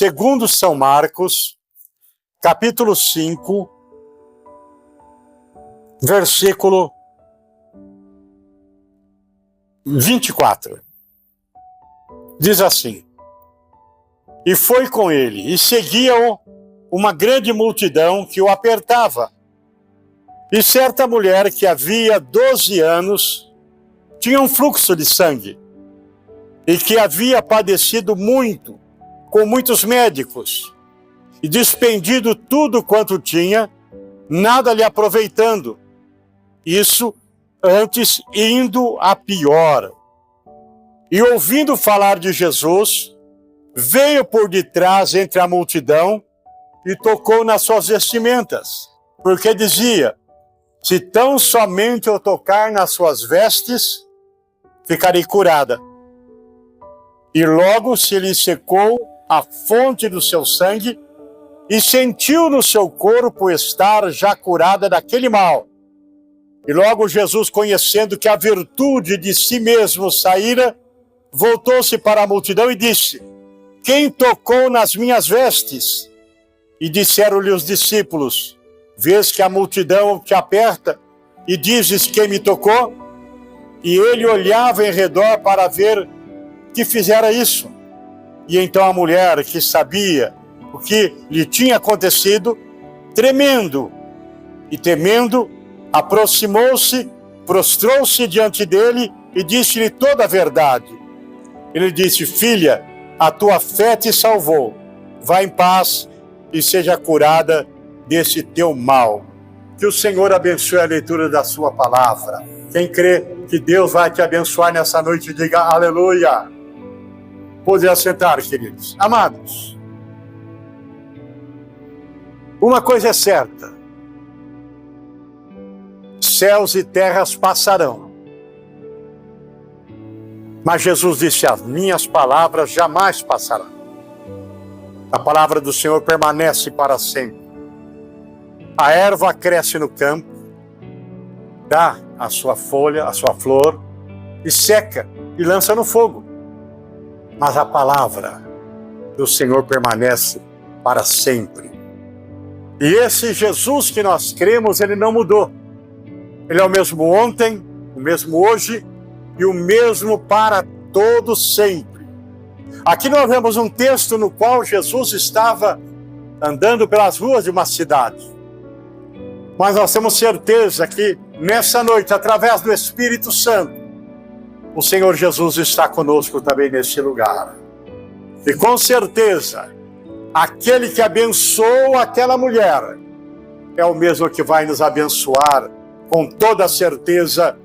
segundo São Marcos, capítulo 5, versículo 24. Diz assim: E foi com ele, e seguia-o uma grande multidão que o apertava. E certa mulher que havia 12 anos tinha um fluxo de sangue, e que havia padecido muito, com muitos médicos, e despendido tudo quanto tinha, nada lhe aproveitando. Isso antes indo a pior. E ouvindo falar de Jesus, veio por detrás entre a multidão e tocou nas suas vestimentas, porque dizia: se tão somente eu tocar nas suas vestes, ficarei curada. E logo se lhe secou a fonte do seu sangue, e sentiu no seu corpo estar já curada daquele mal. E logo Jesus, conhecendo que a virtude de si mesmo saíra, voltou-se para a multidão e disse: quem tocou nas minhas vestes? E disseram-lhe os discípulos: vês que a multidão te aperta e dizes: quem me tocou? E ele olhava em redor para ver que fizera isso. E então a mulher, que sabia o que lhe tinha acontecido, tremendo e temendo, aproximou-se, prostrou-se diante dele e disse-lhe toda a verdade. Ele disse: filha, a tua fé te salvou. Vá em paz e seja curada desse teu mal. Que o Senhor abençoe a leitura da sua palavra. Quem crê que Deus vai te abençoar nessa noite, diga aleluia. Pode assentar, queridos. Amados, uma coisa é certa: céus e terras passarão, mas Jesus disse: as minhas palavras jamais passarão. A palavra do Senhor permanece para sempre. A erva cresce no campo, dá a sua folha, a sua flor, e seca e lança no fogo. Mas a palavra do Senhor permanece para sempre. E esse Jesus que nós cremos, ele não mudou. Ele é o mesmo ontem, o mesmo hoje e o mesmo para todo sempre. Aqui nós vemos um texto no qual Jesus estava andando pelas ruas de uma cidade. Mas nós temos certeza que nessa noite, através do Espírito Santo, o Senhor Jesus está conosco também neste lugar. E com certeza, aquele que abençoou aquela mulher é o mesmo que vai nos abençoar com toda certeza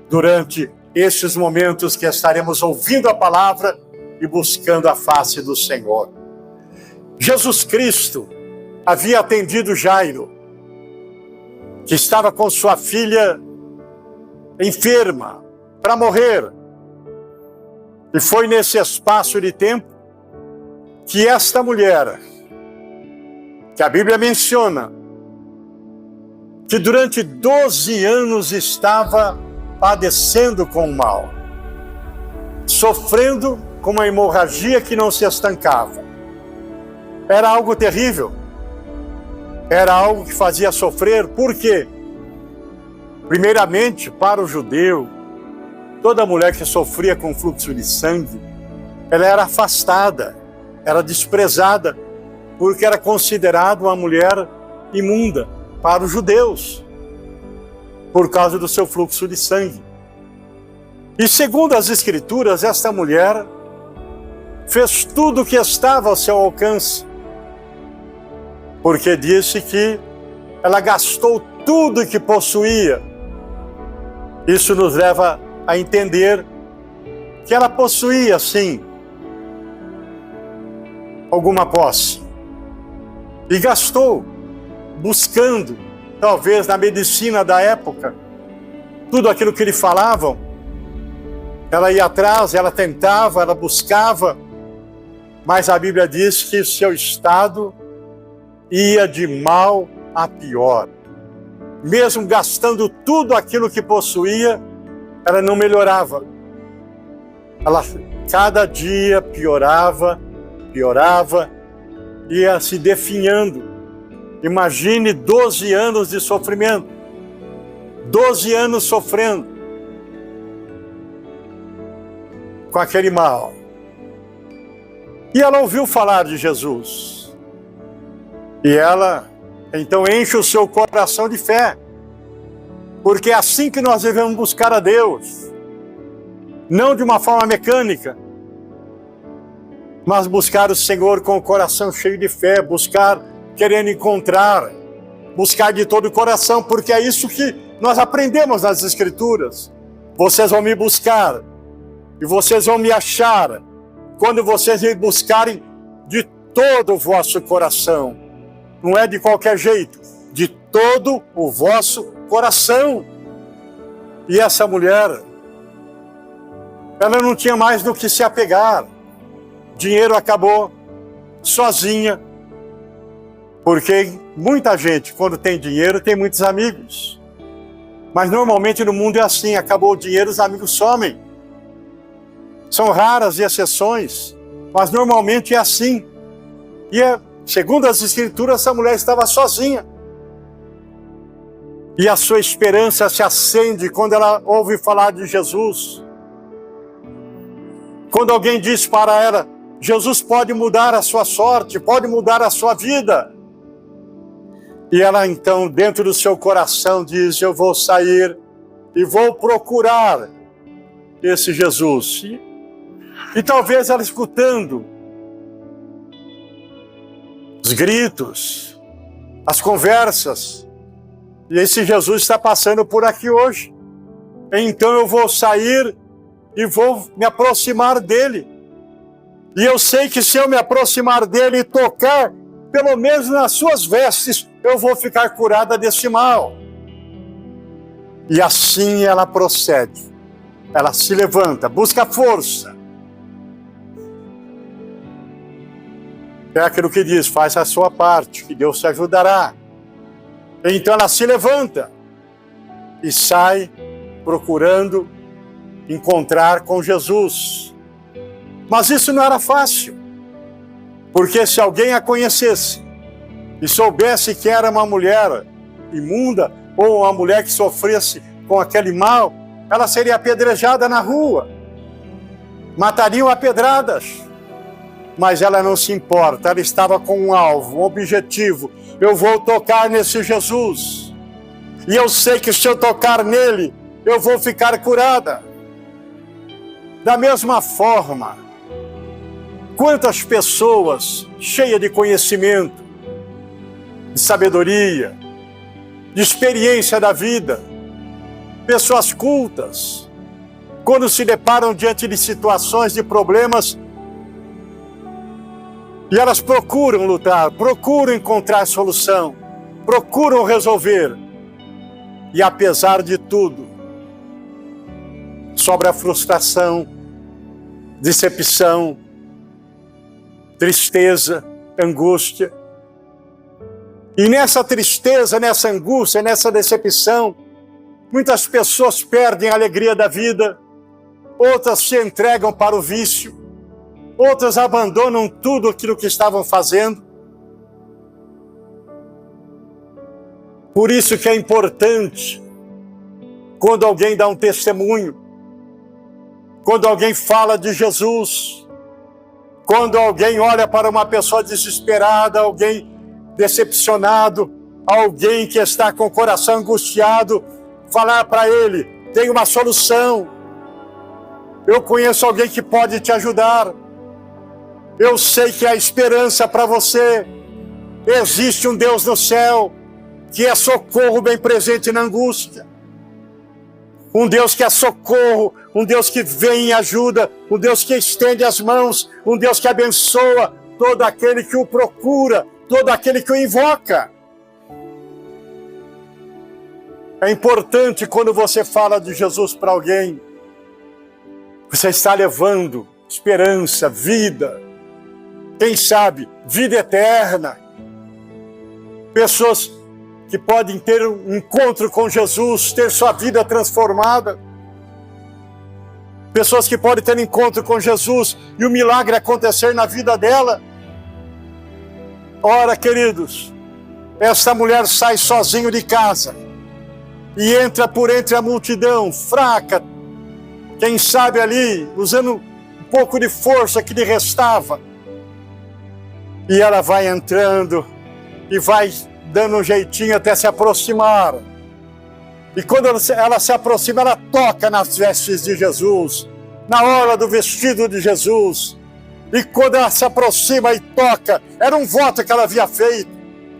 durante estes momentos que estaremos ouvindo a palavra e buscando a face do Senhor. Jesus Cristo havia atendido Jairo, que estava com sua filha enferma, para morrer. E foi nesse espaço de tempo que esta mulher, que a Bíblia menciona, que durante 12 anos estava padecendo com o mal, sofrendo com uma hemorragia que não se estancava. Era algo terrível. Era algo que fazia sofrer. Por quê? Primeiramente, para o judeu, toda mulher que sofria com fluxo de sangue, ela era afastada, era desprezada, porque era considerada uma mulher imunda para os judeus, por causa do seu fluxo de sangue. E segundo as Escrituras, esta mulher fez tudo o que estava ao seu alcance, porque disse que ela gastou tudo que possuía. Isso nos leva a entender que ela possuía, sim, alguma posse. E gastou, buscando, talvez na medicina da época, tudo aquilo que lhe falavam. Ela ia atrás, ela tentava, ela buscava, mas a Bíblia diz que seu estado ia de mal a pior. Mesmo gastando tudo aquilo que possuía, ela não melhorava. Ela cada dia piorava, ia se definhando. Imagine 12 anos de sofrimento. 12 anos sofrendo com aquele mal. E ela ouviu falar de Jesus. E ela, então, enche o seu coração de fé. Porque é assim que nós devemos buscar a Deus. Não de uma forma mecânica, mas buscar o Senhor com o coração cheio de fé, buscar querendo encontrar, buscar de todo o coração, porque é isso que nós aprendemos nas Escrituras. Vocês vão me buscar e vocês vão me achar quando vocês me buscarem de todo o vosso coração. Não é de qualquer jeito, de todo o vosso coração. E essa mulher, ela não tinha mais do que se apegar. Dinheiro acabou, sozinha. Porque muita gente, quando tem dinheiro, tem muitos amigos. Mas normalmente no mundo é assim, acabou o dinheiro, os amigos somem. São raras exceções, mas normalmente é assim. E segundo as Escrituras, essa mulher estava sozinha. E a sua esperança se acende quando ela ouve falar de Jesus. Quando alguém diz para ela, Jesus pode mudar a sua sorte, pode mudar a sua vida. E ela então, dentro do seu coração, diz, eu vou sair e vou procurar esse Jesus. E talvez ela escutando os gritos, as conversas, e esse Jesus está passando por aqui hoje. Então eu vou sair e vou me aproximar dele. E eu sei que se eu me aproximar dele e tocar, pelo menos nas suas vestes, eu vou ficar curada desse mal. E assim ela procede. Ela se levanta, busca força. É aquilo que diz, faz a sua parte, que Deus te ajudará. Então ela se levanta e sai procurando encontrar com Jesus. Mas isso não era fácil, porque se alguém a conhecesse e soubesse que era uma mulher imunda ou uma mulher que sofresse com aquele mal, ela seria apedrejada na rua, matariam a pedradas. Mas ela não se importa, ela estava com um alvo, um objetivo. Eu vou tocar nesse Jesus. E eu sei que se eu tocar nele, eu vou ficar curada. Da mesma forma, quantas pessoas cheias de conhecimento, de sabedoria, de experiência da vida, pessoas cultas, quando se deparam diante de situações, de problemas, e elas procuram lutar, procuram encontrar solução, procuram resolver. E apesar de tudo, sobra a frustração, decepção, tristeza, angústia. E nessa tristeza, nessa angústia, nessa decepção, muitas pessoas perdem a alegria da vida, outras se entregam para o vício, outras abandonam tudo aquilo que estavam fazendo. Por isso que é importante, quando alguém dá um testemunho, quando alguém fala de Jesus, quando alguém olha para uma pessoa desesperada, alguém decepcionado, alguém que está com o coração angustiado, falar para ele, tem uma solução. Eu conheço alguém que pode te ajudar. Eu sei que há esperança para você. Existe um Deus no céu que é socorro bem presente na angústia. Um Deus que é socorro, um Deus que vem e ajuda, um Deus que estende as mãos, um Deus que abençoa todo aquele que o procura, todo aquele que o invoca. É importante quando você fala de Jesus para alguém, você está levando esperança, vida, quem sabe, vida eterna. Pessoas que podem ter um encontro com Jesus, ter sua vida transformada. Pessoas que podem ter um encontro com Jesus e o milagre acontecer na vida dela. Ora, queridos, essa mulher sai sozinha de casa e entra por entre a multidão, fraca, quem sabe ali, usando um pouco de força que lhe restava. E ela vai entrando e vai dando um jeitinho até se aproximar. E quando ela se aproxima, ela toca nas vestes de Jesus, na orla do vestido de Jesus. E quando ela se aproxima e toca, era um voto que ela havia feito: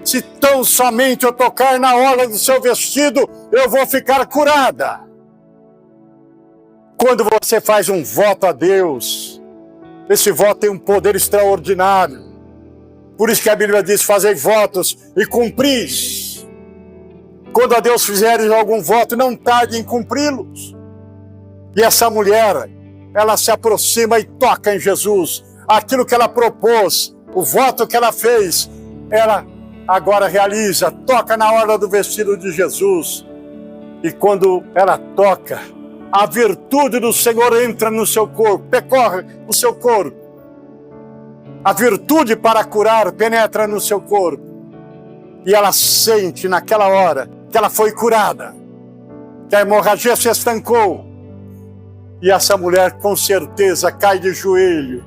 se tão somente eu tocar na orla do seu vestido, eu vou ficar curada. Quando você faz um voto a Deus, esse voto tem um poder extraordinário. Por isso que a Bíblia diz: fazei votos e cumpris. Quando a Deus fizeres algum voto, não tarde em cumpri-los. E essa mulher, ela se aproxima e toca em Jesus. Aquilo que ela propôs, o voto que ela fez, ela agora realiza, toca na orla do vestido de Jesus. E quando ela toca, a virtude do Senhor entra no seu corpo, percorre o seu corpo. A virtude para curar penetra no seu corpo. E ela sente naquela hora que ela foi curada, que a hemorragia se estancou. E essa mulher com certeza cai de joelho,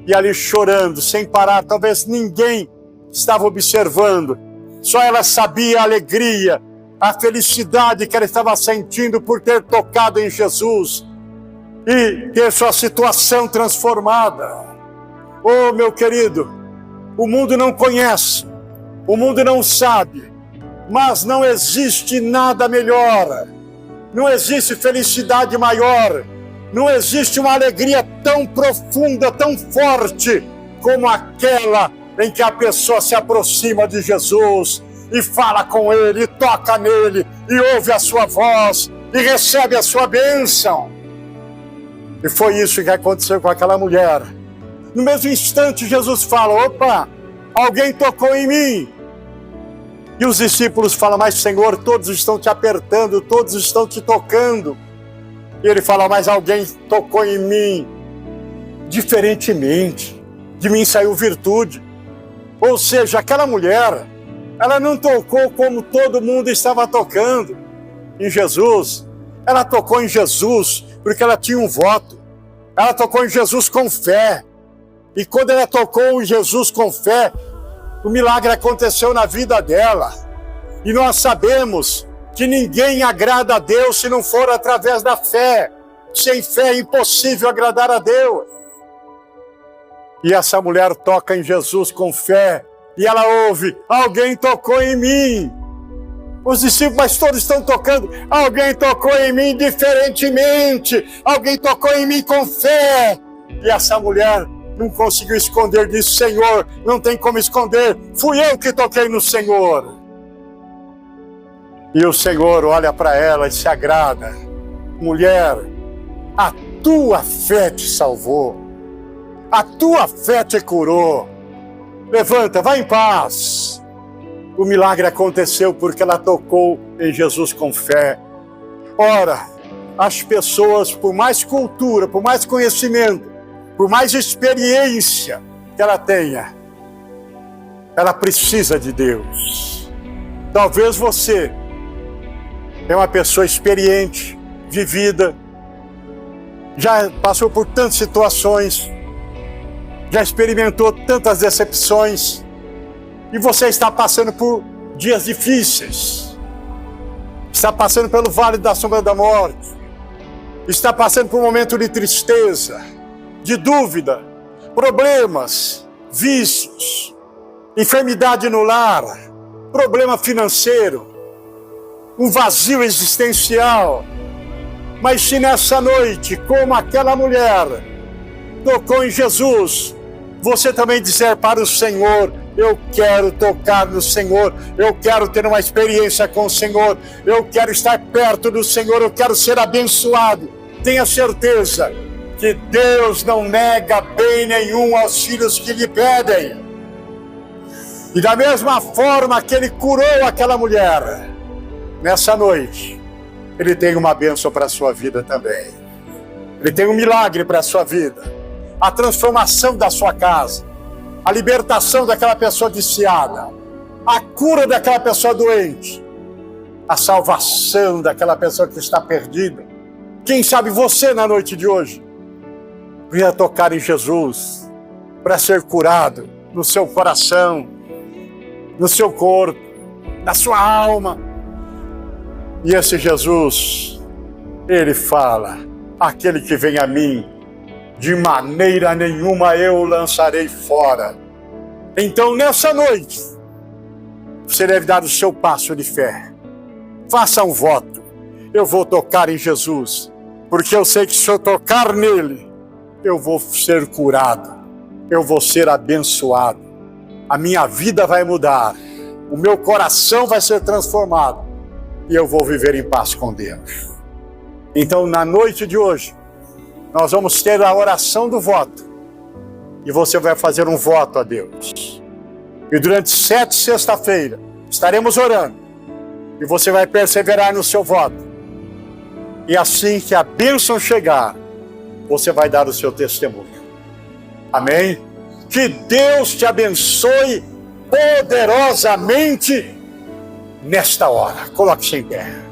e ali chorando, sem parar. Talvez ninguém estava observando, só ela sabia a alegria, a felicidade que ela estava sentindo por ter tocado em Jesus e ter sua situação transformada. Oh, meu querido, o mundo não conhece, o mundo não sabe, mas não existe nada melhor, não existe felicidade maior, não existe uma alegria tão profunda, tão forte, como aquela em que a pessoa se aproxima de Jesus e fala com Ele, e toca nele, e ouve a sua voz, e recebe a sua bênção. E foi isso que aconteceu com aquela mulher. No mesmo instante, Jesus fala: opa, alguém tocou em mim. E os discípulos falam: mas Senhor, todos estão te apertando, todos estão te tocando. E ele fala: mas alguém tocou em mim diferentemente, de mim saiu virtude. Ou seja, aquela mulher, ela não tocou como todo mundo estava tocando em Jesus. Ela tocou em Jesus porque ela tinha um voto. Ela tocou em Jesus com fé. E quando ela tocou em Jesus com fé, o milagre aconteceu na vida dela. E nós sabemos que ninguém agrada a Deus se não for através da fé. Sem fé é impossível agradar a Deus. E essa mulher toca em Jesus com fé. E ela ouve: alguém tocou em mim. Os discípulos: mas todos estão tocando. Alguém tocou em mim diferentemente. Alguém tocou em mim com fé. E essa mulher não conseguiu esconder disso: Senhor, não tem como esconder. Fui eu que toquei no Senhor. E o Senhor olha para ela e se agrada: mulher, a tua fé te salvou. A tua fé te curou. Levanta, vai em paz. O milagre aconteceu porque ela tocou em Jesus com fé. Ora, as pessoas, por mais cultura, por mais conhecimento, por mais experiência que ela tenha, ela precisa de Deus. Talvez você é uma pessoa experiente, vivida, já passou por tantas situações, já experimentou tantas decepções, e você está passando por dias difíceis, está passando pelo vale da sombra da morte, está passando por um momento de tristeza, de dúvida, problemas, vícios, enfermidade no lar, problema financeiro, um vazio existencial. Mas se nessa noite, como aquela mulher tocou em Jesus, você também dizer para o Senhor: eu quero tocar no Senhor, eu quero ter uma experiência com o Senhor, eu quero estar perto do Senhor, eu quero ser abençoado. Tenha certeza que Deus não nega bem nenhum aos filhos que lhe pedem. E da mesma forma que Ele curou aquela mulher, nessa noite, Ele tem uma bênção para a sua vida também. Ele tem um milagre para a sua vida. A transformação da sua casa, a libertação daquela pessoa viciada, a cura daquela pessoa doente, a salvação daquela pessoa que está perdida. Quem sabe você na noite de hoje venha tocar em Jesus para ser curado no seu coração, no seu corpo, na sua alma. E esse Jesus, ele fala: aquele que vem a mim, de maneira nenhuma eu o lançarei fora. Então, nessa noite, você deve dar o seu passo de fé. Faça um voto. Eu vou tocar em Jesus, porque eu sei que se eu tocar nele, eu vou ser curado, eu vou ser abençoado, a minha vida vai mudar, o meu coração vai ser transformado e eu vou viver em paz com Deus. Então, na noite de hoje, nós vamos ter a oração do voto e você vai fazer um voto a Deus. E durante 7 sexta-feira estaremos orando e você vai perseverar no seu voto. E assim que a bênção chegar, você vai dar o seu testemunho. Amém? Que Deus te abençoe poderosamente nesta hora. Coloque-se em pé.